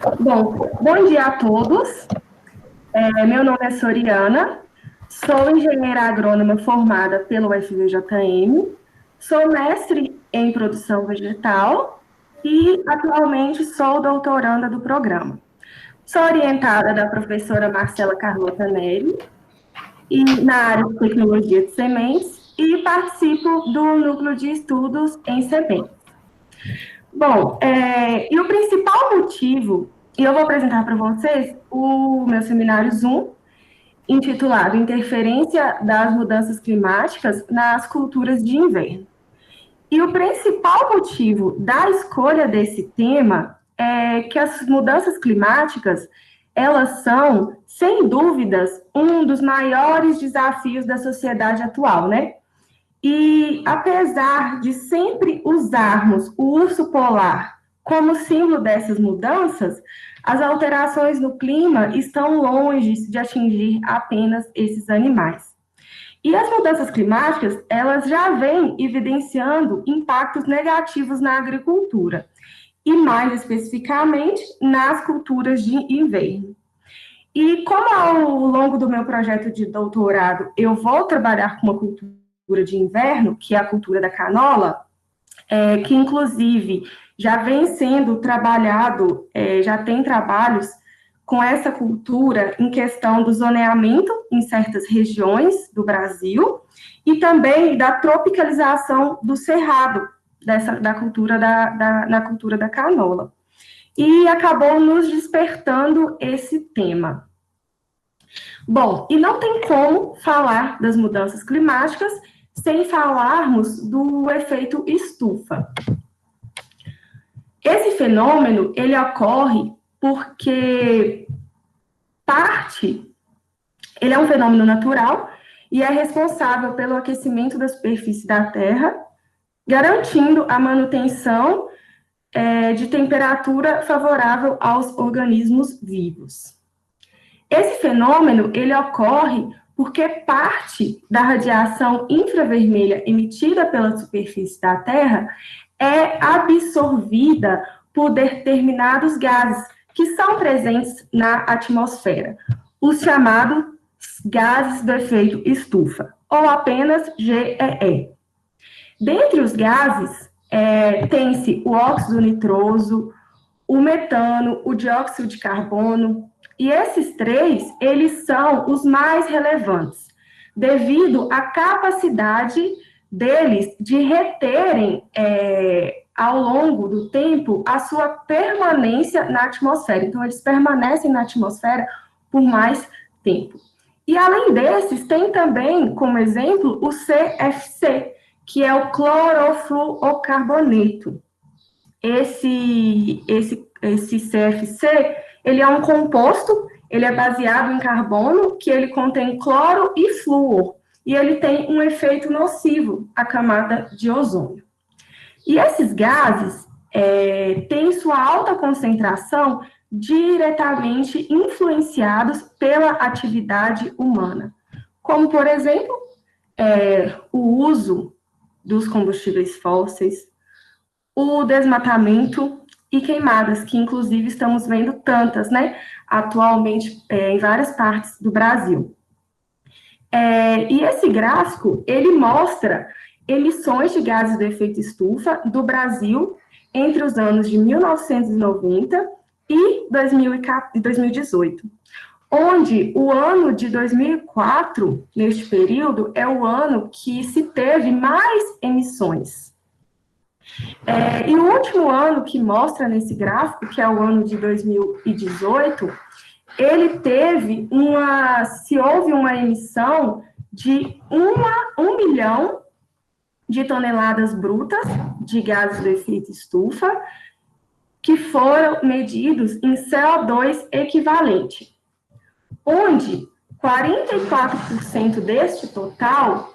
Bom dia a todos. Meu nome é Soriana, sou engenheira agrônoma formada pelo UFVJM, sou mestre em produção vegetal e atualmente sou doutoranda do programa. Sou orientada da professora Marcela Carlota Neri e na área de tecnologia de sementes e participo do núcleo de estudos em sementes. E o principal motivo, e eu vou apresentar para vocês o meu seminário Zoom, intitulado Interferência das Mudanças Climáticas nas Culturas de Inverno. E o principal motivo da escolha desse tema é que as mudanças climáticas, elas são, sem dúvidas, um dos maiores desafios da sociedade atual, né? E apesar de sempre usarmos o urso polar como símbolo dessas mudanças, as alterações no clima estão longe de atingir apenas esses animais. E as mudanças climáticas, elas já vêm evidenciando impactos negativos na agricultura, e mais especificamente nas culturas de inverno. E como ao longo do meu projeto de doutorado eu vou trabalhar com uma cultura de inverno, que é a cultura da canola, que inclusive já vem sendo trabalhado, já tem trabalhos com essa cultura em questão do zoneamento em certas regiões do Brasil e também da tropicalização do cerrado, da cultura na cultura da canola. E acabou nos despertando esse tema. Bom, e não tem como falar das mudanças climáticas sem falarmos do efeito estufa. Esse fenômeno, ele ocorre porque ele é um fenômeno natural e é responsável pelo aquecimento da superfície da Terra, garantindo a manutenção de temperatura favorável aos organismos vivos. Esse fenômeno, ele ocorre porque parte da radiação infravermelha emitida pela superfície da Terra é absorvida por determinados gases que são presentes na atmosfera, os chamados gases do efeito estufa, ou apenas GEE. Dentre os gases, tem-se o óxido nitroso, o metano, o dióxido de carbono, e esses três, eles são os mais relevantes, devido à capacidade deles de reterem, ao longo do tempo, a sua permanência na atmosfera. Então, eles permanecem na atmosfera por mais tempo. E, além desses, tem também, como exemplo, o CFC, que é o clorofluorcarboneto. Esse CFC, ele é um composto, ele é baseado em carbono, que ele contém cloro e flúor, e ele tem um efeito nocivo à camada de ozônio. E esses gases têm sua alta concentração diretamente influenciados pela atividade humana, como, por exemplo, o uso dos combustíveis fósseis, o desmatamento e queimadas, que inclusive estamos vendo tantas, né, atualmente em várias partes do Brasil. E esse gráfico, ele mostra emissões de gases do efeito estufa do Brasil entre os anos de 1990 e 2018, onde o ano de 2004, neste período, é o ano que se teve mais emissões. E o último ano que mostra nesse gráfico, que é o ano de 2018, ele teve se houve uma emissão de 1 milhão de toneladas brutas de gases do efeito estufa, que foram medidos em CO2 equivalente, onde 44% deste total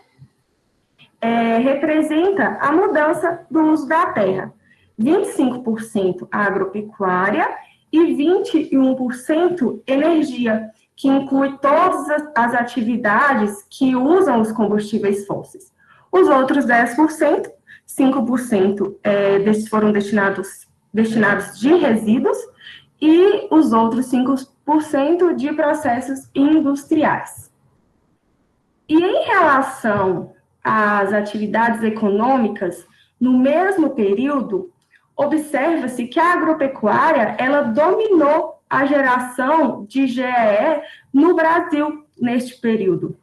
representa a mudança do uso da terra, 25% agropecuária e 21% energia, que inclui todas as atividades que usam os combustíveis fósseis. Os outros 10%, 5% desses foram destinados de resíduos e os outros 5% de processos industriais. E em relação às atividades econômicas, no mesmo período, observa-se que a agropecuária, ela dominou a geração de GEE no Brasil neste período,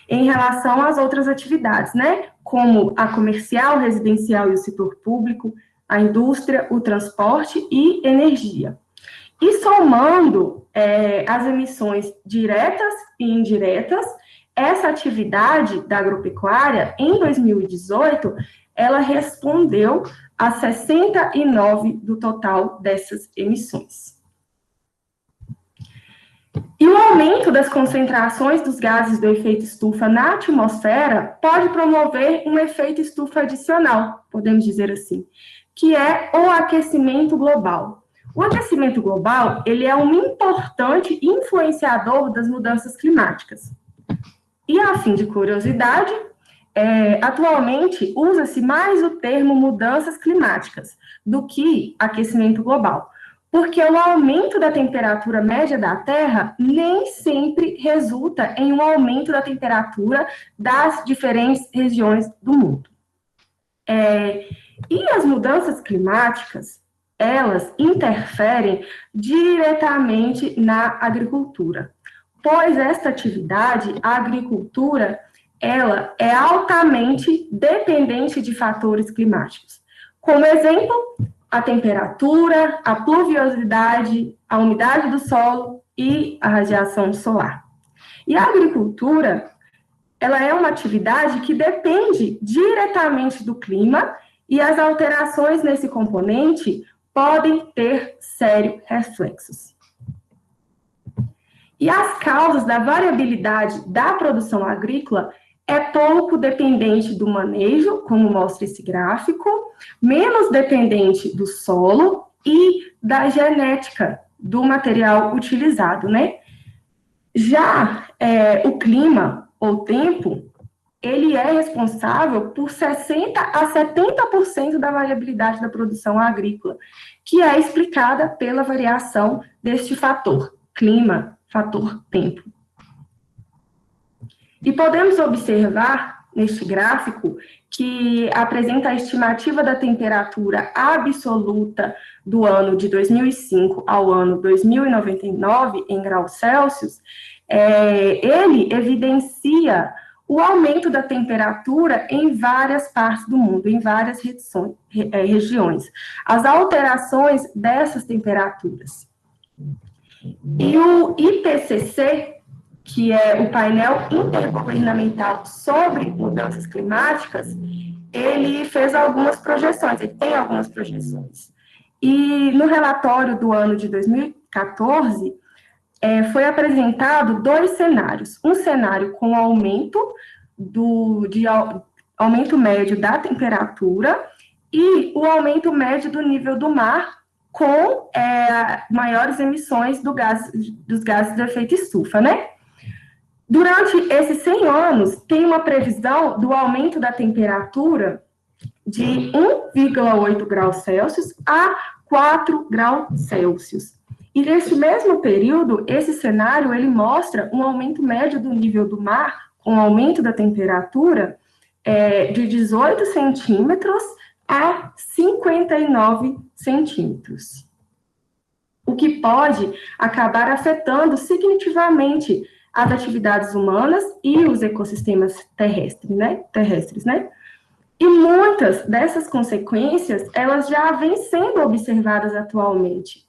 em relação às outras atividades, né? Como a comercial, residencial e o setor público, a indústria, o transporte e energia. E somando as emissões diretas e indiretas, essa atividade da agropecuária, em 2018, ela respondeu a 69% do total dessas emissões. E o aumento das concentrações dos gases do efeito estufa na atmosfera pode promover um efeito estufa adicional, podemos dizer assim, que é o aquecimento global. O aquecimento global, ele é um importante influenciador das mudanças climáticas. E, a fim de curiosidade, atualmente usa-se mais o termo mudanças climáticas do que aquecimento global, porque o aumento da temperatura média da Terra nem sempre resulta em um aumento da temperatura das diferentes regiões do mundo. E as mudanças climáticas, elas interferem diretamente na agricultura, pois esta atividade, a agricultura, ela é altamente dependente de fatores climáticos. Como exemplo, a temperatura, a pluviosidade, a umidade do solo e a radiação solar. E a agricultura, ela é uma atividade que depende diretamente do clima e as alterações nesse componente podem ter sérios reflexos. E as causas da variabilidade da produção agrícola é pouco dependente do manejo, como mostra esse gráfico, menos dependente do solo e da genética do material utilizado, né? Já o clima, ou tempo, ele é responsável por 60% a 70% da variabilidade da produção agrícola, que é explicada pela variação deste fator, clima, fator tempo. E podemos observar neste gráfico que apresenta a estimativa da temperatura absoluta do ano de 2005 ao ano 2099 em graus Celsius. Ele evidencia o aumento da temperatura em várias partes do mundo, em várias regiões, as alterações dessas temperaturas. E o IPCC, que é o painel intergovernamental sobre mudanças climáticas, ele fez algumas projeções, ele tem algumas projeções. E no relatório do ano de 2014, foi apresentado dois cenários. Um cenário com aumento aumento médio da temperatura e o aumento médio do nível do mar com maiores emissões dos gases do efeito estufa, né? Durante esses 100 anos, tem uma previsão do aumento da temperatura de 1,8 graus Celsius a 4 graus Celsius. E nesse mesmo período, esse cenário, ele mostra um aumento médio do nível do mar, com aumento da temperatura de 18 centímetros a 59 centímetros. O que pode acabar afetando significativamente as atividades humanas e os ecossistemas terrestres, né? E muitas dessas consequências, elas já vêm sendo observadas atualmente.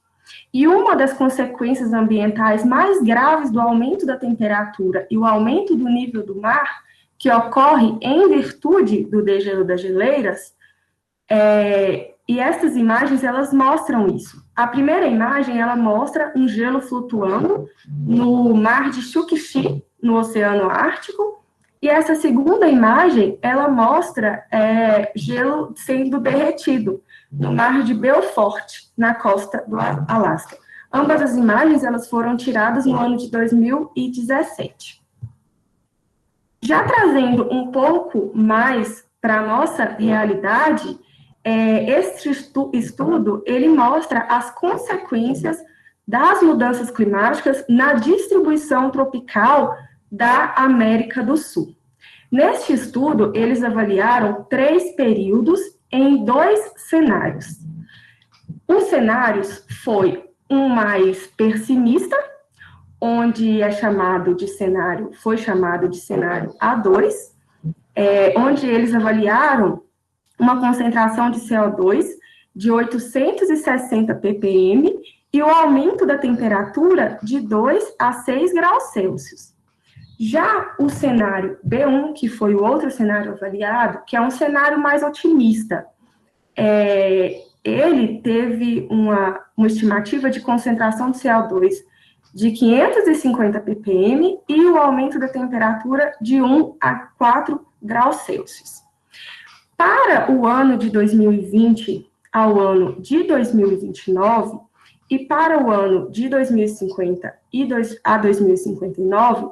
E uma das consequências ambientais mais graves do aumento da temperatura e o aumento do nível do mar, que ocorre em virtude do degelo das geleiras, e essas imagens, elas mostram isso. A primeira imagem, ela mostra um gelo flutuando no mar de Chukchi, no Oceano Ártico, e essa segunda imagem, ela mostra gelo sendo derretido no mar de Beaufort, na costa do Alasca. Ambas as imagens, elas foram tiradas no ano de 2017. Já trazendo um pouco mais para a nossa realidade, Este estudo, ele mostra as consequências das mudanças climáticas na distribuição tropical da América do Sul. Neste estudo, eles avaliaram 3 períodos em 2 cenários. Um cenário foi um mais pessimista, onde foi chamado de cenário A2, onde eles avaliaram uma concentração de CO2 de 860 ppm e o aumento da temperatura de 2 a 6 graus Celsius. Já o cenário B1, que foi o outro cenário avaliado, que é um cenário mais otimista, ele teve uma estimativa de concentração de CO2 de 550 ppm e o aumento da temperatura de 1 a 4 graus Celsius. Para o ano de 2020 ao ano de 2029, e para o ano de 2050 a 2059,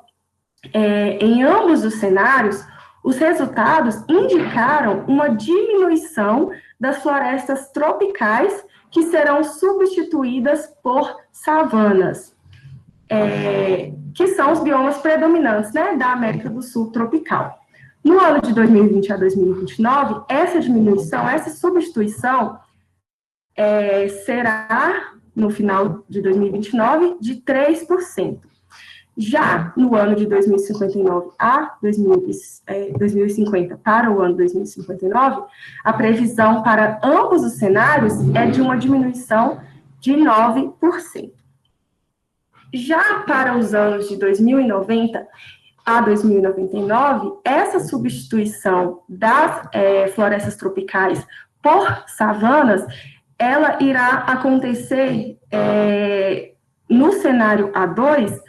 em ambos os cenários, os resultados indicaram uma diminuição das florestas tropicais que serão substituídas por savanas, que são os biomas predominantes, né, da América do Sul tropical. No ano de 2020 a 2029, essa diminuição, essa substituição será, no final de 2029, de 3%. Já no ano de 2059 a 2050, para o ano 2059, a previsão para ambos os cenários é de uma diminuição de 9%. Já para os anos de 2090 a 2099, essa substituição das florestas tropicais por savanas, ela irá acontecer no cenário A2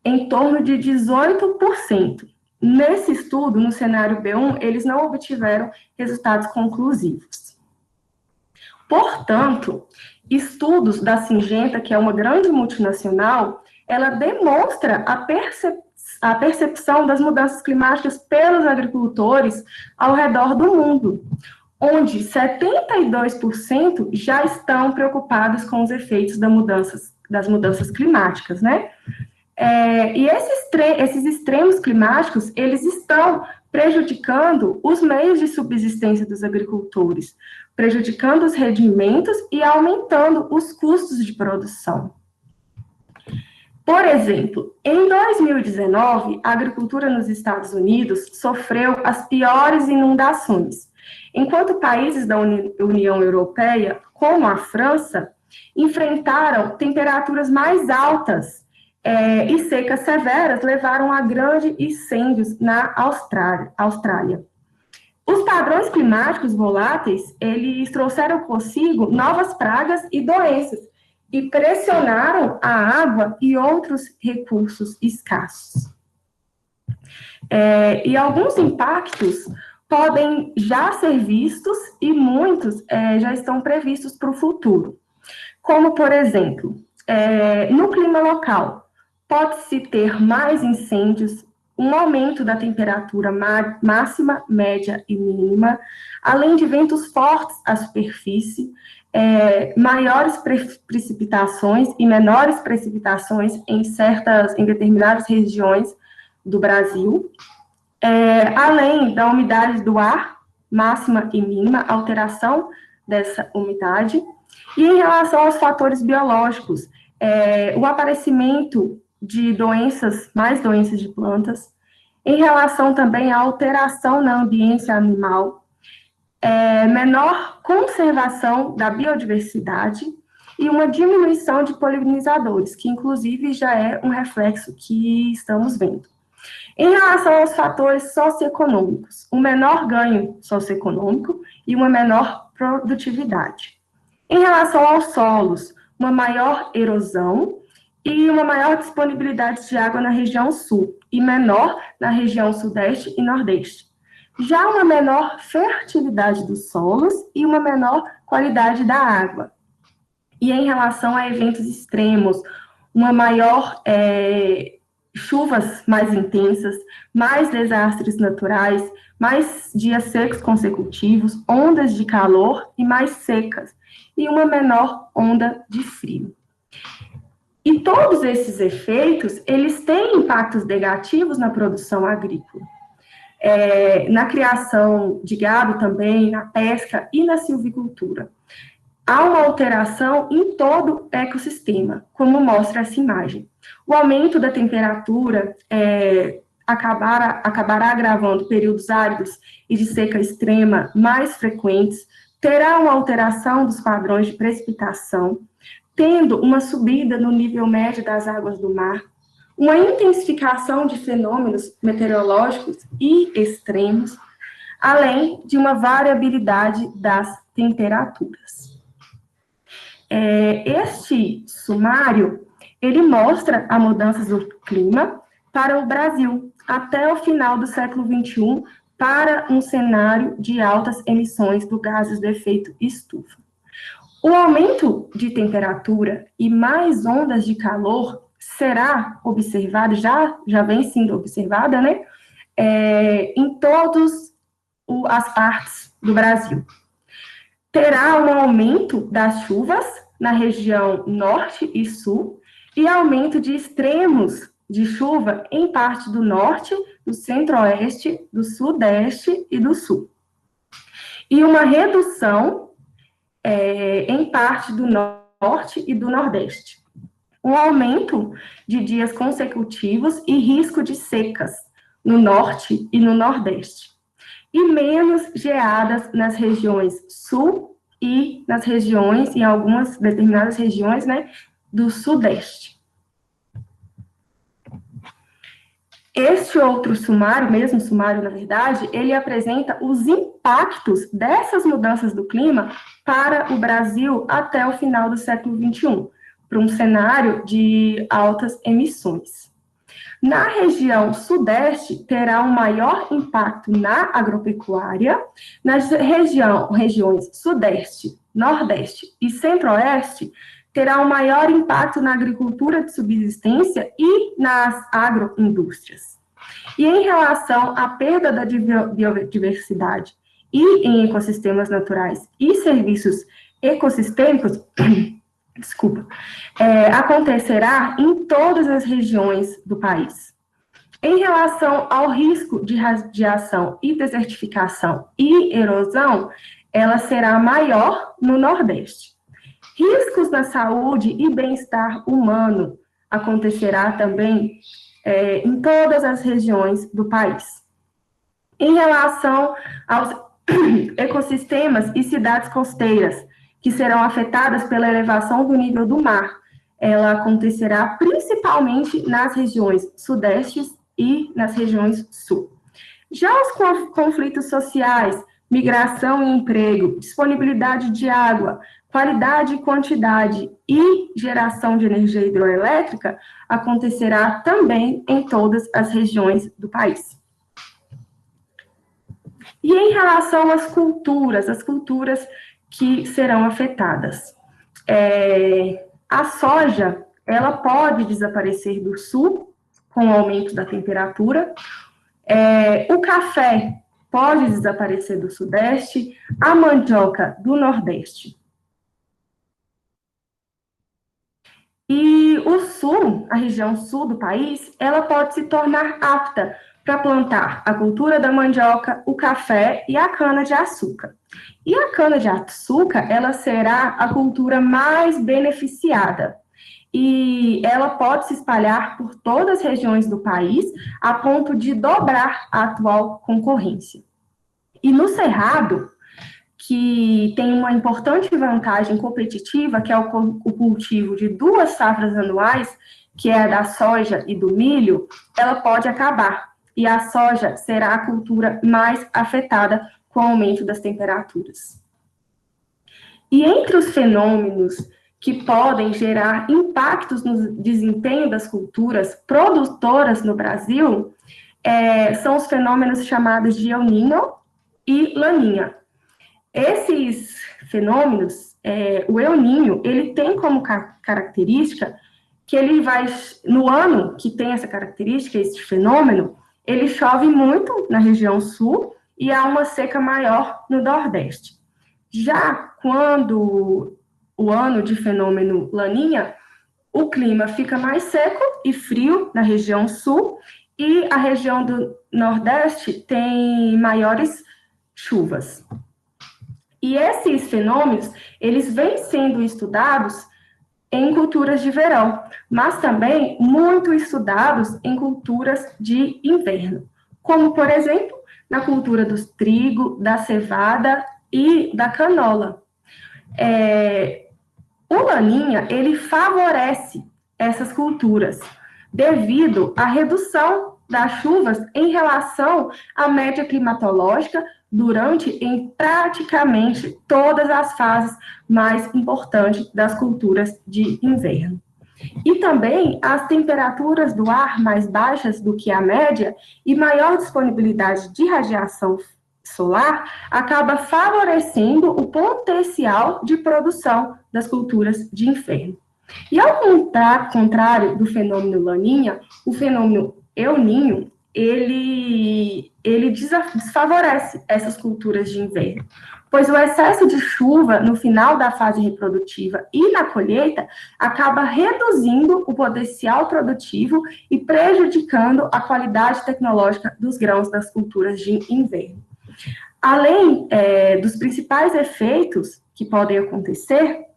em torno de 18%. Nesse estudo, no cenário B1, eles não obtiveram resultados conclusivos. Portanto, estudos da Syngenta, que é uma grande multinacional, ela demonstra a percepção das mudanças climáticas pelos agricultores ao redor do mundo, onde 72% já estão preocupados com os efeitos das mudanças climáticas, né? E esses extremos climáticos, eles estão prejudicando os meios de subsistência dos agricultores, prejudicando os rendimentos e aumentando os custos de produção. Por exemplo, em 2019, a agricultura nos Estados Unidos sofreu as piores inundações, enquanto países da União Europeia, como a França, enfrentaram temperaturas mais altas e secas severas levaram a grandes incêndios na Austrália. Os padrões climáticos voláteis, eles trouxeram consigo novas pragas e doenças e pressionaram a água e outros recursos escassos. E alguns impactos podem já ser vistos e muitos já estão previstos para o futuro. Como, por exemplo, no clima local, pode-se ter mais incêndios, um aumento da temperatura máxima, média e mínima, além de ventos fortes à superfície, maiores precipitações e menores precipitações em determinadas regiões do Brasil, além da umidade do ar, máxima e mínima, alteração dessa umidade, e em relação aos fatores biológicos, o aparecimento de mais doenças de plantas, em relação também à alteração na ambiência animal, menor conservação da biodiversidade e uma diminuição de polinizadores, que inclusive já é um reflexo que estamos vendo. Em relação aos fatores socioeconômicos, um menor ganho socioeconômico e uma menor produtividade. Em relação aos solos, uma maior erosão e uma maior disponibilidade de água na região sul e menor na região sudeste e nordeste. Já uma menor fertilidade dos solos e uma menor qualidade da água. E em relação a eventos extremos, uma maior chuvas mais intensas, mais desastres naturais, mais dias secos consecutivos, ondas de calor e mais secas, e uma menor onda de frio. E todos esses efeitos, eles têm impactos negativos na produção agrícola, na criação de gado também, na pesca e na silvicultura. Há uma alteração em todo o ecossistema, como mostra essa imagem. O aumento da temperatura acabará agravando períodos áridos e de seca extrema mais frequentes, terá uma alteração dos padrões de precipitação, tendo uma subida no nível médio das águas do mar, uma intensificação de fenômenos meteorológicos e extremos, além de uma variabilidade das temperaturas. Este sumário, ele mostra as mudanças do clima para o Brasil até o final do século XXI, para um cenário de altas emissões do gases do efeito estufa. O aumento de temperatura e mais ondas de calor será observado, já vem sendo observada, né, em todas as partes do Brasil. Terá um aumento das chuvas na região norte e sul e aumento de extremos de chuva em parte do norte, do centro-oeste, do sudeste e do sul. E uma redução em parte do norte e do nordeste. Um aumento de dias consecutivos e risco de secas no norte e no nordeste. E menos geadas nas regiões sul e nas regiões, em algumas determinadas regiões, né, do sudeste. Este outro sumário, mesmo sumário, na verdade, ele apresenta os impactos dessas mudanças do clima para o Brasil até o final do século XXI, para um cenário de altas emissões. Na região sudeste, terá um maior impacto na agropecuária, nas regiões sudeste, nordeste e centro-oeste, terá um maior impacto na agricultura de subsistência e nas agroindústrias. E em relação à perda da biodiversidade e em ecossistemas naturais e serviços ecossistêmicos, acontecerá em todas as regiões do país. Em relação ao risco de radiação e desertificação e erosão, ela será maior no Nordeste. Riscos na saúde e bem-estar humano acontecerá também em todas as regiões do país. Em relação aos ecossistemas e cidades costeiras, que serão afetadas pela elevação do nível do mar, ela acontecerá principalmente nas regiões sudeste e nas regiões sul. Já os conflitos sociais, migração e emprego, disponibilidade de água, qualidade e quantidade e geração de energia hidroelétrica acontecerá também em todas as regiões do país. E em relação às culturas que serão afetadas. A soja, ela pode desaparecer do sul com o aumento da temperatura, o café pode desaparecer do sudeste, a mandioca do nordeste. E o sul, a região sul do país, ela pode se tornar apta para plantar a cultura da mandioca, o café e a cana-de-açúcar. E a cana-de-açúcar, ela será a cultura mais beneficiada. E ela pode se espalhar por todas as regiões do país, a ponto de dobrar a atual concorrência. E no Cerrado, que tem uma importante vantagem competitiva, que é o cultivo de 2 safras anuais, que é a da soja e do milho, ela pode acabar. E a soja será a cultura mais afetada com o aumento das temperaturas. E entre os fenômenos que podem gerar impactos no desempenho das culturas produtoras no Brasil, são os fenômenos chamados de El Niño e Laninha. Esses fenômenos, o El Niño, ele tem como característica que ele vai, no ano que tem essa característica, esse fenômeno, ele chove muito na região sul e há uma seca maior no Nordeste. Já quando o ano de fenômeno Laninha, o clima fica mais seco e frio na região sul e a região do Nordeste tem maiores chuvas. E esses fenômenos, eles vêm sendo estudados em culturas de verão, mas também muito estudados em culturas de inverno, como, por exemplo, na cultura do trigo, da cevada e da canola. O Laninha, ele favorece essas culturas, devido à redução das chuvas em relação à média climatológica durante em praticamente todas as fases mais importantes das culturas de inverno. E também as temperaturas do ar mais baixas do que a média e maior disponibilidade de radiação solar acaba favorecendo o potencial de produção das culturas de inverno. E ao contrário do fenômeno Laninha, o fenômeno El Niño, ele desfavorece essas culturas de inverno, pois o excesso de chuva no final da fase reprodutiva e na colheita acaba reduzindo o potencial produtivo e prejudicando a qualidade tecnológica dos grãos das culturas de inverno. Além dos principais efeitos que podem acontecer,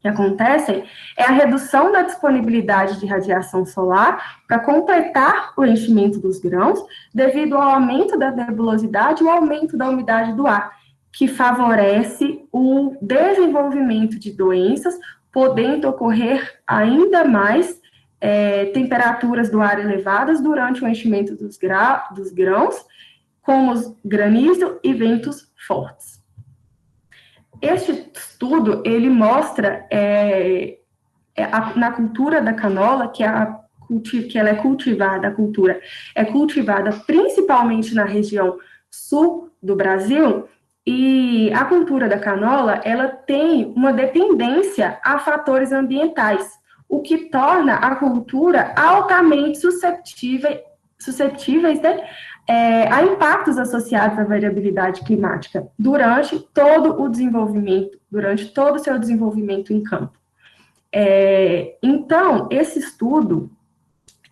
que acontecem, é a redução da disponibilidade de radiação solar para completar o enchimento dos grãos, devido ao aumento da nebulosidade e o aumento da umidade do ar, que favorece o desenvolvimento de doenças, podendo ocorrer ainda mais temperaturas do ar elevadas durante o enchimento dos grãos, como granizo e ventos fortes. Este estudo, ele mostra na cultura da canola, que ela é cultivada, a cultura é cultivada principalmente na região sul do Brasil, e a cultura da canola, ela tem uma dependência a fatores ambientais, o que torna a cultura altamente susceptíveis, né, a impactos associados à variabilidade climática durante todo o desenvolvimento, durante todo o seu desenvolvimento em campo. Então, esse estudo,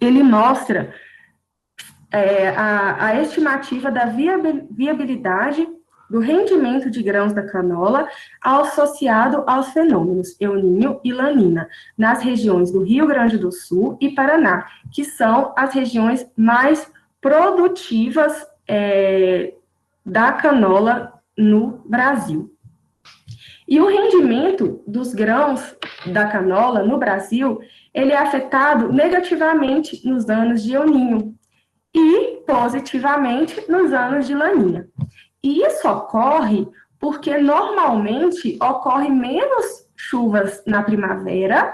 ele mostra a estimativa da viabilidade do rendimento de grãos da canola associado aos fenômenos El Niño e Laninha, nas regiões do Rio Grande do Sul e Paraná, que são as regiões mais produtivas da canola no Brasil. E o rendimento dos grãos da canola no Brasil, ele é afetado negativamente nos anos de El Niño e positivamente nos anos de Laninha. E isso ocorre porque normalmente ocorre menos chuvas na primavera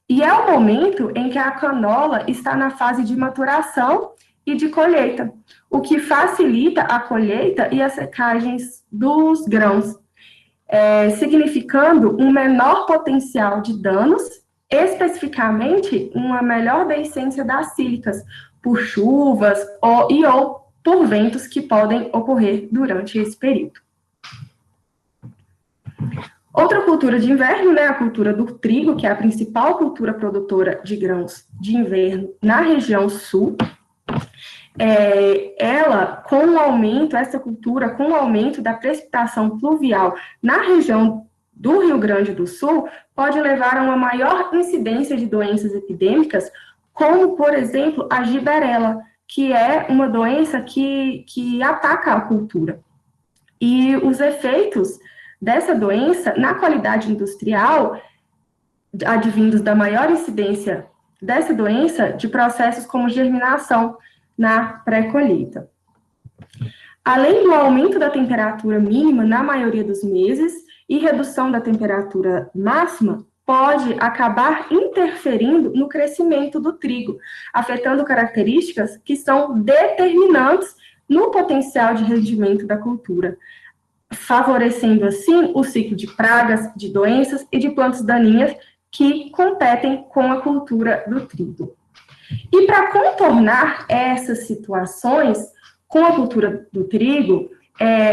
e é o momento em que a canola está na fase de maturação e de colheita, o que facilita a colheita e as secagens dos grãos, significando um menor potencial de danos, especificamente uma melhor deiscência das sílicas, por chuvas ou por ventos que podem ocorrer durante esse período. Outra cultura de inverno, né, a cultura do trigo, que é a principal cultura produtora de grãos de inverno na região sul. Essa cultura, com o aumento da precipitação pluvial na região do Rio Grande do Sul, pode levar a uma maior incidência de doenças epidêmicas, como, por exemplo, a giberela, que é uma doença que ataca a cultura. E os efeitos dessa doença na qualidade industrial, advindos da maior incidência dessa doença, de processos como germinação na pré-colheita. Além do aumento da temperatura mínima na maioria dos meses e redução da temperatura máxima, pode acabar interferindo no crescimento do trigo, afetando características que são determinantes no potencial de rendimento da cultura, favorecendo, assim, o ciclo de pragas, de doenças e de plantas daninhas que competem com a cultura do trigo. E para contornar essas situações com a cultura do trigo,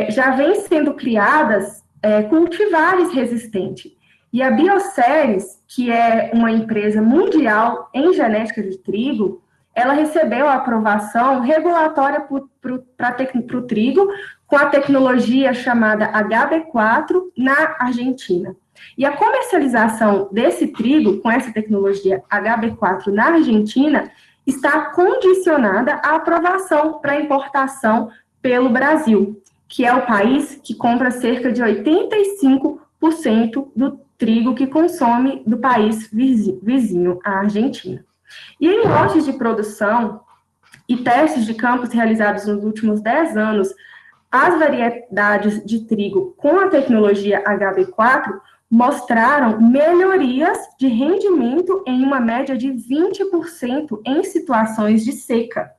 já vem sendo criadas cultivares resistentes. E a Bioceres, que é uma empresa mundial em genética de trigo, ela recebeu a aprovação regulatória para o trigo com a tecnologia chamada HB4 na Argentina. E a comercialização desse trigo com essa tecnologia HB4 na Argentina está condicionada à aprovação para importação pelo Brasil, que é o país que compra cerca de 85% do trigo que consome do país vizinho, a Argentina. E em lotes de produção e testes de campos realizados nos últimos 10 anos, as variedades de trigo com a tecnologia HB4 mostraram melhorias de rendimento em uma média de 20% em situações de seca.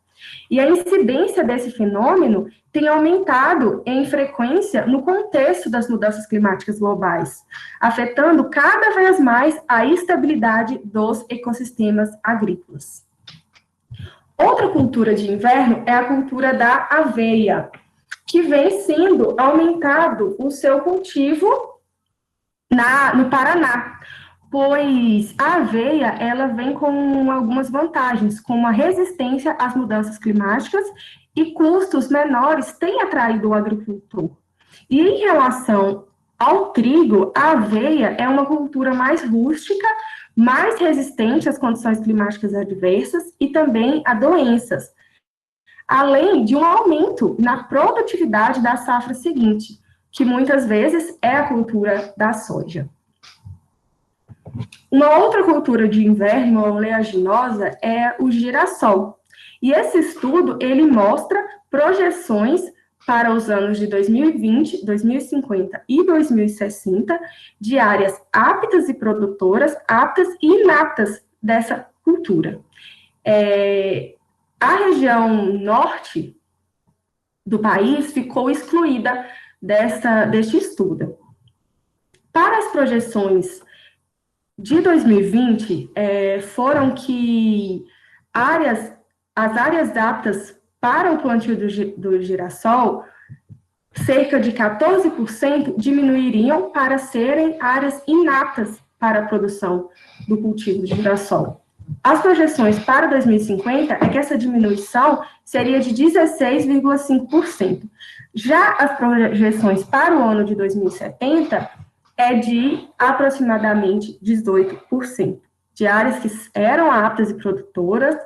E a incidência desse fenômeno tem aumentado em frequência no contexto das mudanças climáticas globais, afetando cada vez mais a estabilidade dos ecossistemas agrícolas. Outra cultura de inverno é a cultura da aveia, que vem sendo aumentado o seu cultivo no Paraná, pois a aveia, ela vem com algumas vantagens, como a resistência às mudanças climáticas e custos menores têm atraído o agricultor. E em relação ao trigo, a aveia é uma cultura mais rústica, mais resistente às condições climáticas adversas e também a doenças, além de um aumento na produtividade da safra seguinte, que muitas vezes é a cultura da soja. Uma outra cultura de inverno oleaginosa é o girassol. E esse estudo, ele mostra projeções para os anos de 2020, 2050 e 2060 de áreas aptas e produtoras, aptas e inaptas dessa cultura. A região norte do país ficou excluída deste estudo. Para as projeções de 2020, foram que as áreas aptas para o plantio do girassol, cerca de 14% diminuiriam para serem áreas inaptas para a produção do cultivo de girassol. As projeções para 2050 é que essa diminuição seria de 16,5%. Já as projeções para o ano de 2070 é de aproximadamente 18%, de áreas que eram aptas e produtoras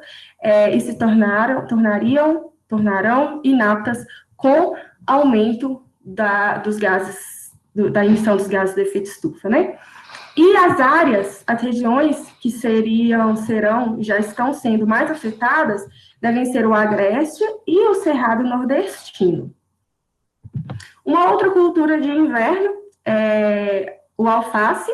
e se tornarão inaptas com aumento dos gases, da emissão dos gases de efeito estufa, né? E as regiões que já estão sendo mais afetadas, devem ser o Agreste e o Cerrado Nordestino. Uma outra cultura de inverno é o alface,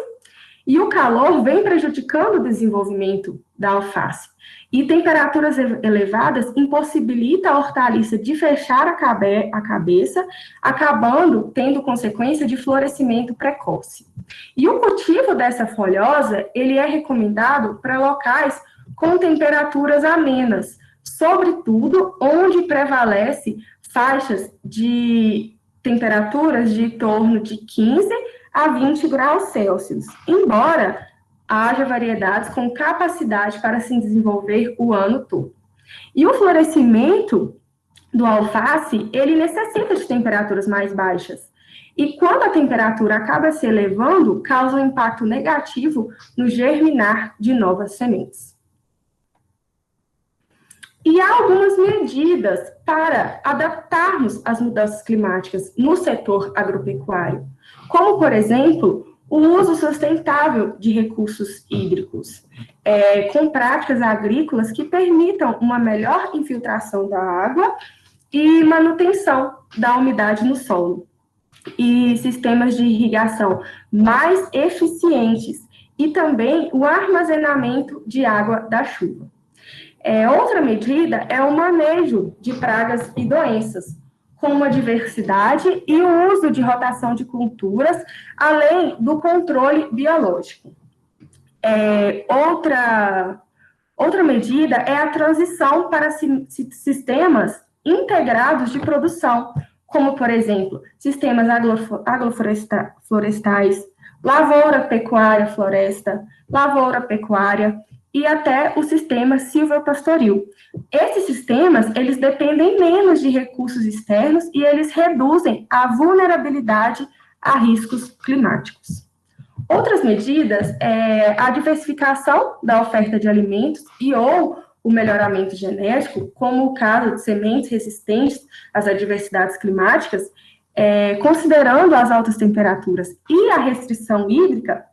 e o calor vem prejudicando o desenvolvimento da alface. E temperaturas elevadas impossibilitam a hortaliça de fechar a cabeça, acabando tendo consequência de florescimento precoce. E o cultivo dessa folhosa, ele é recomendado para locais com temperaturas amenas, sobretudo onde prevalece faixas de temperaturas de torno de 15 a 20 graus Celsius, embora haja variedades com capacidade para se desenvolver o ano todo. E o florescimento do alface, ele necessita de temperaturas mais baixas. E quando a temperatura acaba se elevando, causa um impacto negativo no germinar de novas sementes. E há algumas medidas para adaptarmos às mudanças climáticas no setor agropecuário, como, por exemplo, o uso sustentável de recursos hídricos, com práticas agrícolas que permitam uma melhor infiltração da água e manutenção da umidade no solo, e sistemas de irrigação mais eficientes, e também o armazenamento de água da chuva. Outra medida é o manejo de pragas e doenças, com uma diversidade e o uso de rotação de culturas, além do controle biológico. Outra medida é a transição para sistemas integrados de produção, como, por exemplo, sistemas agroflorestais, lavoura, pecuária, floresta, lavoura, pecuária e até o sistema silvopastoril. Esses sistemas, eles dependem menos de recursos externos e eles reduzem a vulnerabilidade a riscos climáticos. Outras medidas é a diversificação da oferta de alimentos e ou o melhoramento genético, como o caso de sementes resistentes às adversidades climáticas, considerando as altas temperaturas e a restrição hídrica,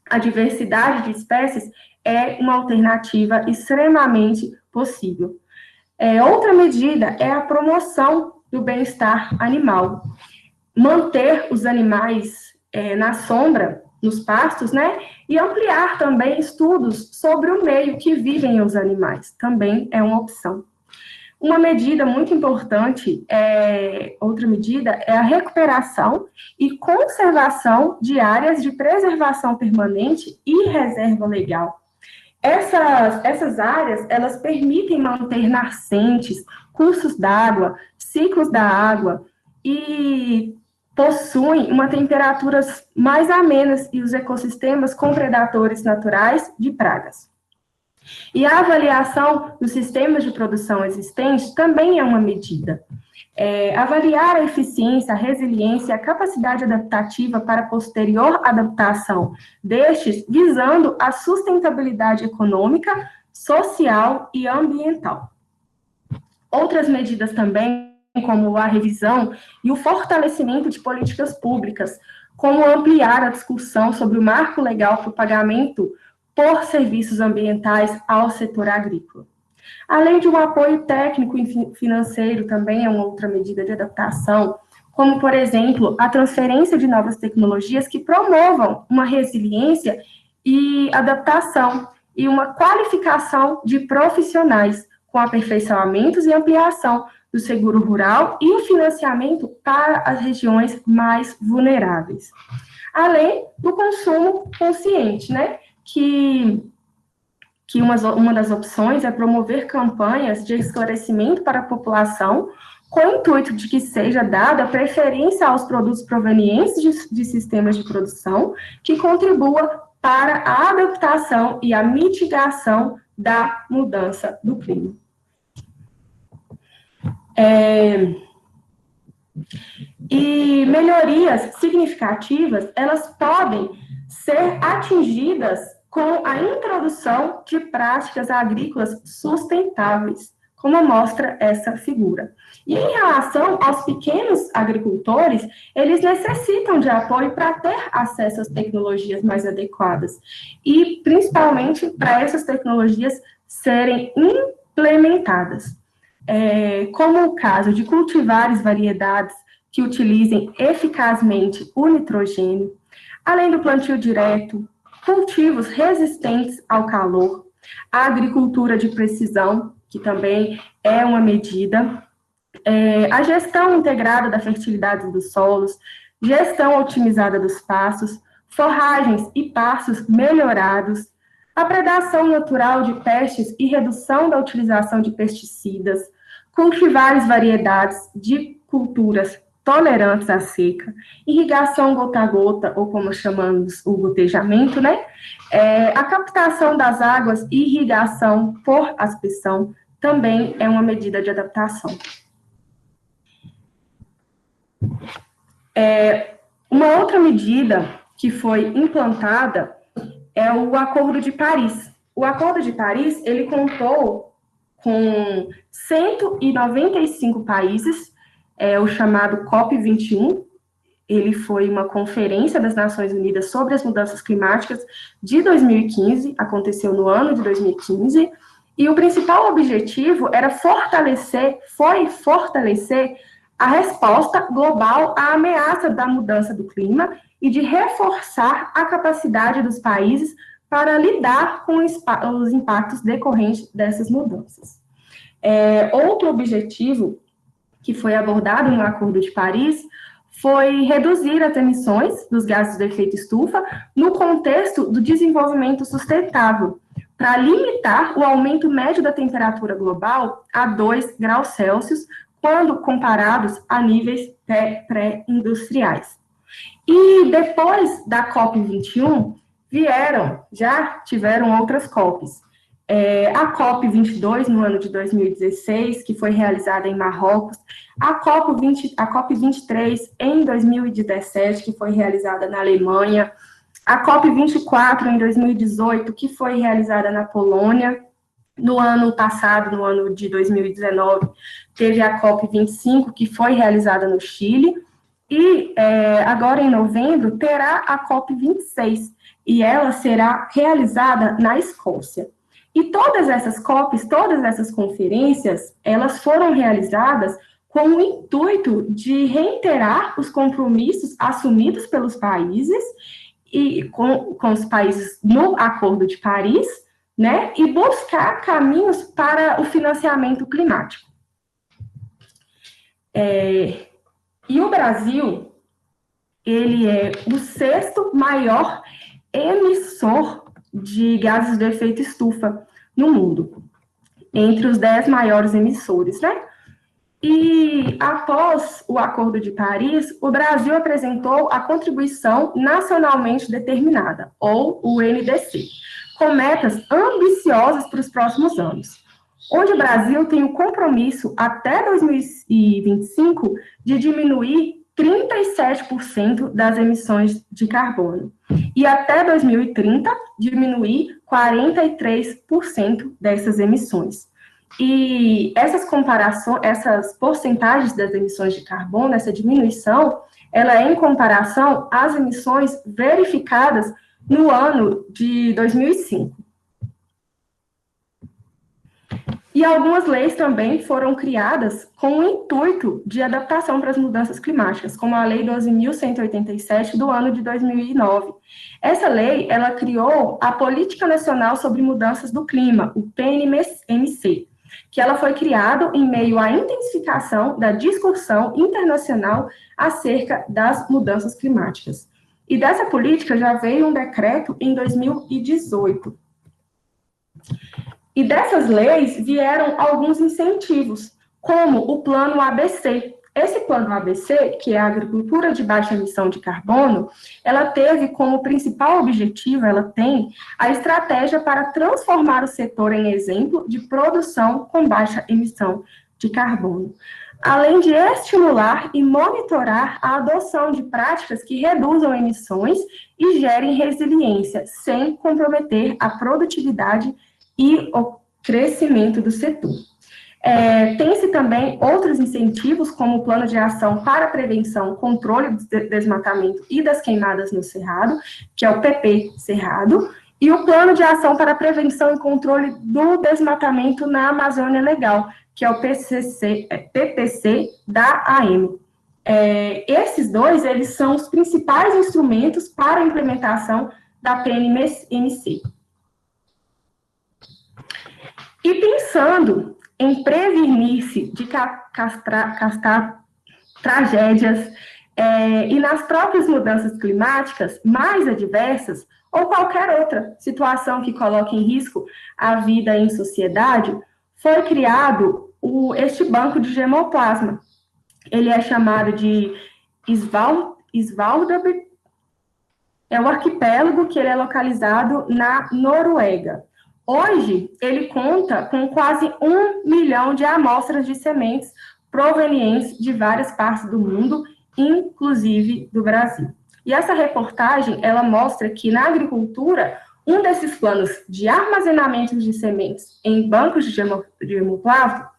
a diversidade de espécies é uma alternativa extremamente possível. Outra medida é a promoção do bem-estar animal. Manter os animais na sombra, nos pastos, né? E ampliar também estudos sobre o meio que vivem os animais, também é uma opção. Uma medida muito importante, outra medida, é a recuperação e conservação de áreas de preservação permanente e reserva legal. Essas áreas, elas permitem manter nascentes, cursos d'água, ciclos da água e possuem uma temperaturas mais amenas e os ecossistemas com predadores naturais de pragas. E a avaliação dos sistemas de produção existentes também é uma medida. Avaliar a eficiência, a resiliência e a capacidade adaptativa para posterior adaptação destes, visando a sustentabilidade econômica, social e ambiental. Outras medidas também, como a revisão e o fortalecimento de políticas públicas, como ampliar a discussão sobre o marco legal para o pagamento por serviços ambientais ao setor agrícola. Além de um apoio técnico e financeiro, também é uma outra medida de adaptação, como, por exemplo, a transferência de novas tecnologias que promovam uma resiliência e adaptação e uma qualificação de profissionais, com aperfeiçoamentos e ampliação do seguro rural e o financiamento para as regiões mais vulneráveis. Além do consumo consciente, né, que uma das opções é promover campanhas de esclarecimento para a população, com o intuito de que seja dada preferência aos produtos provenientes de sistemas de produção, que contribua para a adaptação e a mitigação da mudança do clima. E melhorias significativas, elas podem ser atingidas com a introdução de práticas agrícolas sustentáveis, como mostra essa figura. E em relação aos pequenos agricultores, eles necessitam de apoio para ter acesso às tecnologias mais adequadas, e principalmente para essas tecnologias serem implementadas. Como o caso de cultivares variedades que utilizem eficazmente o nitrogênio, além do plantio direto, cultivos resistentes ao calor, a agricultura de precisão, que também é uma medida, a gestão integrada da fertilidade dos solos, gestão otimizada dos pastos, forragens e pastos melhorados, a predação natural de pestes e redução da utilização de pesticidas, cultivares variedades de culturas tolerantes à seca, irrigação gota a gota, ou como chamamos o gotejamento, né? A captação das águas e irrigação por aspersão também é uma medida de adaptação. Uma outra medida que foi implantada é o Acordo de Paris. O Acordo de Paris, ele contou com 195 países, o chamado COP21, ele foi uma conferência das Nações Unidas sobre as mudanças climáticas de 2015, aconteceu no ano de 2015, e o principal objetivo era fortalecer a resposta global à ameaça da mudança do clima e de reforçar a capacidade dos países para lidar com os impactos decorrentes dessas mudanças. Outro objetivo que foi abordado no Acordo de Paris foi reduzir as emissões dos gases do efeito estufa no contexto do desenvolvimento sustentável, para limitar o aumento médio da temperatura global a 2 graus Celsius, quando comparados a níveis pré-industriais. E depois da COP21, já tiveram outras COPs. A COP22, no ano de 2016, que foi realizada em Marrocos, a COP23, em 2017, que foi realizada na Alemanha, a COP24, em 2018, que foi realizada na Polônia. No ano passado, no ano de 2019, teve a COP25, que foi realizada no Chile, e agora, em novembro, terá a COP26, e ela será realizada na Escócia. E todas essas COPs, todas essas conferências, elas foram realizadas com o intuito de reiterar os compromissos assumidos pelos países e com os países no Acordo de Paris, né, e buscar caminhos para o financiamento climático. E o Brasil, ele é o 6º maior emissor de gases do efeito estufa no mundo, entre os 10 maiores emissores, né? E após o Acordo de Paris, o Brasil apresentou a Contribuição Nacionalmente Determinada, ou o NDC, com metas ambiciosas para os próximos anos, onde o Brasil tem o compromisso até 2025 de diminuir 37% das emissões de carbono, e até 2030 diminuir 43% dessas emissões. E essas porcentagens das emissões de carbono, essa diminuição, ela é em comparação às emissões verificadas no ano de 2005. E algumas leis também foram criadas com o intuito de adaptação para as mudanças climáticas, como a Lei 12.187 do ano de 2009. Essa lei, ela criou a Política Nacional sobre Mudanças do Clima, o PNMC, que ela foi criada em meio à intensificação da discussão internacional acerca das mudanças climáticas. E dessa política já veio um decreto em 2018. E dessas leis vieram alguns incentivos, como o Plano ABC. Esse Plano ABC, que é a agricultura de baixa emissão de carbono, ela teve como principal objetivo, ela tem a estratégia para transformar o setor em exemplo de produção com baixa emissão de carbono, além de estimular e monitorar a adoção de práticas que reduzam emissões e gerem resiliência, sem comprometer a produtividade e o crescimento do setor. Tem-se também outros incentivos, como o Plano de Ação para Prevenção, Controle do Desmatamento e das Queimadas no Cerrado, que é o PP Cerrado, e o Plano de Ação para Prevenção e Controle do Desmatamento na Amazônia Legal, que é o PPC da AM. Esses dois, eles são os principais instrumentos para a implementação da PNMC. E pensando em prevenir-se de tragédias e nas próprias mudanças climáticas mais adversas, ou qualquer outra situação que coloque em risco a vida em sociedade, foi criado este banco de germoplasma. Ele é chamado de Svalbard, é um arquipélago que ele é localizado na Noruega. Hoje, ele conta com quase 1 milhão de amostras de sementes provenientes de várias partes do mundo, inclusive do Brasil. E essa reportagem, ela mostra que na agricultura, um desses planos de armazenamento de sementes em bancos de germoplasma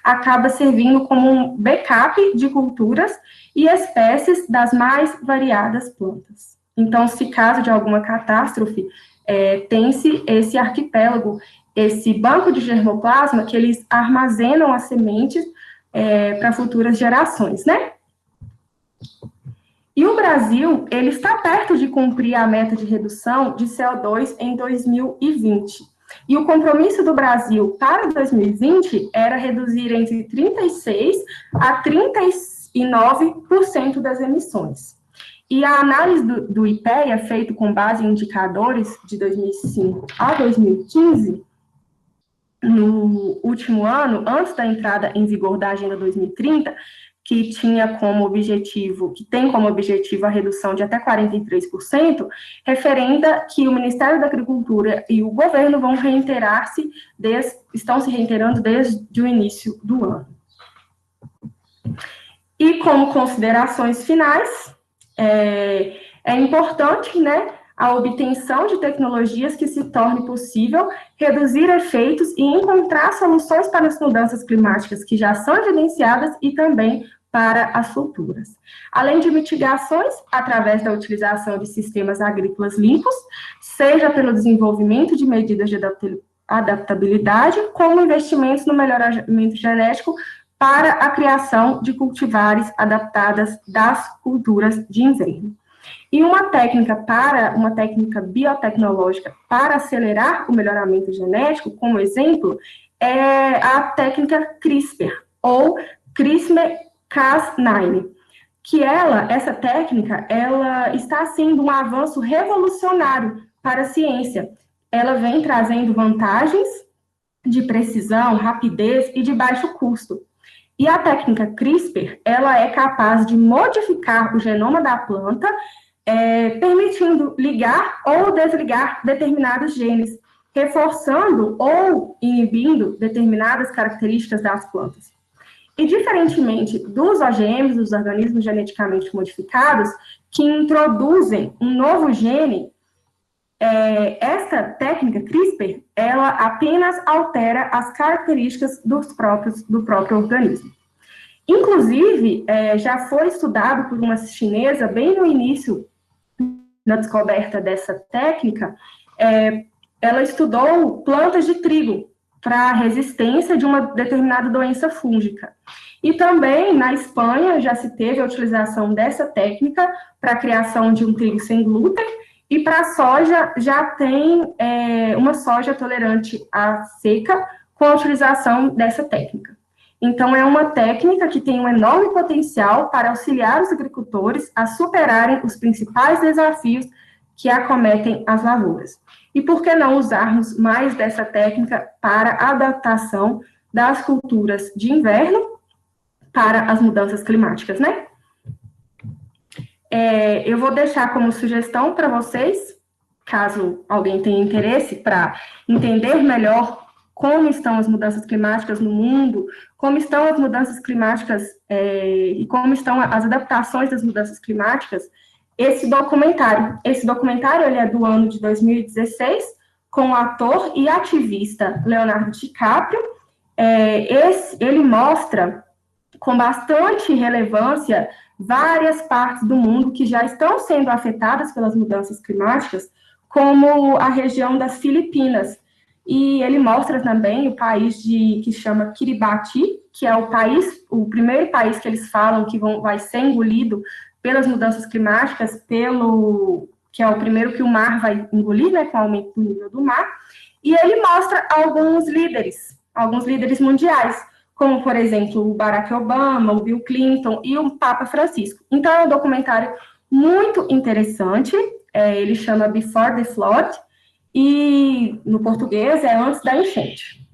acaba servindo como um backup de culturas e espécies das mais variadas plantas. Então, se caso de alguma catástrofe, tem-se esse arquipélago, esse banco de germoplasma, que eles armazenam as sementes para futuras gerações, né? E o Brasil, ele está perto de cumprir a meta de redução de CO2 em 2020. E o compromisso do Brasil para 2020 era reduzir entre 36% a 29% das emissões. E a análise do IPEA, feita com base em indicadores de 2005 a 2015, no último ano, antes da entrada em vigor da Agenda 2030, que tem como objetivo a redução de até 43%, referenda que o Ministério da Agricultura e o governo estão se reiterando desde o início do ano. E como considerações finais, é importante, né, a obtenção de tecnologias que se torne possível reduzir efeitos e encontrar soluções para as mudanças climáticas que já são evidenciadas e também para as futuras. Além de mitigações através da utilização de sistemas agrícolas limpos, seja pelo desenvolvimento de medidas de adaptabilidade, como investimentos no melhoramento genético para a criação de cultivares adaptadas das culturas de inverno. E uma técnica biotecnológica para acelerar o melhoramento genético, como exemplo, é a técnica CRISPR, ou CRISPR-Cas9, que essa técnica está sendo um avanço revolucionário para a ciência. Ela vem trazendo vantagens de precisão, rapidez e de baixo custo. E a técnica CRISPR, ela é capaz de modificar o genoma da planta, permitindo ligar ou desligar determinados genes, reforçando ou inibindo determinadas características das plantas. E diferentemente dos OGMs, dos organismos geneticamente modificados, que introduzem um novo gene, esta técnica CRISPR, ela apenas altera as características do próprio organismo. Inclusive, já foi estudado por uma chinesa, bem no início da descoberta dessa técnica, ela estudou plantas de trigo para a resistência de uma determinada doença fúngica. E também, na Espanha, já se teve a utilização dessa técnica para a criação de um trigo sem glúten, e para a soja, já tem uma soja tolerante à seca com a utilização dessa técnica. Então, é uma técnica que tem um enorme potencial para auxiliar os agricultores a superarem os principais desafios que acometem as lavouras. E por que não usarmos mais dessa técnica para a adaptação das culturas de inverno para as mudanças climáticas, né? Eu vou deixar como sugestão para vocês, caso alguém tenha interesse, para entender melhor como estão as mudanças climáticas no mundo, como estão as mudanças climáticas e como estão as adaptações das mudanças climáticas, esse documentário. Esse documentário ele é do ano de 2016, com o ator e ativista Leonardo DiCaprio. Ele mostra com bastante relevância várias partes do mundo que já estão sendo afetadas pelas mudanças climáticas, como a região das Filipinas. E ele mostra também o país que chama Kiribati, que é o primeiro país que eles falam que vai ser engolido pelas mudanças climáticas, que é o primeiro que o mar vai engolir, né, com o aumento do nível do mar. E ele mostra alguns líderes mundiais, como, por exemplo, o Barack Obama, o Bill Clinton e o Papa Francisco. Então, é um documentário muito interessante, ele chama Before the Flood, e no português é Antes da Enchente.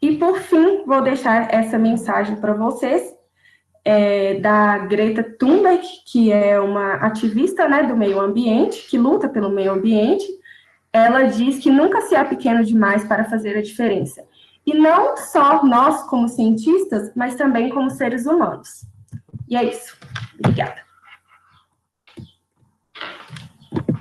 E, por fim, vou deixar essa mensagem para vocês, da Greta Thunberg, que é uma ativista, né, do meio ambiente, que luta pelo meio ambiente. Ela diz que nunca se é pequeno demais para fazer a diferença. E não só nós como cientistas, mas também como seres humanos. E é isso. Obrigada.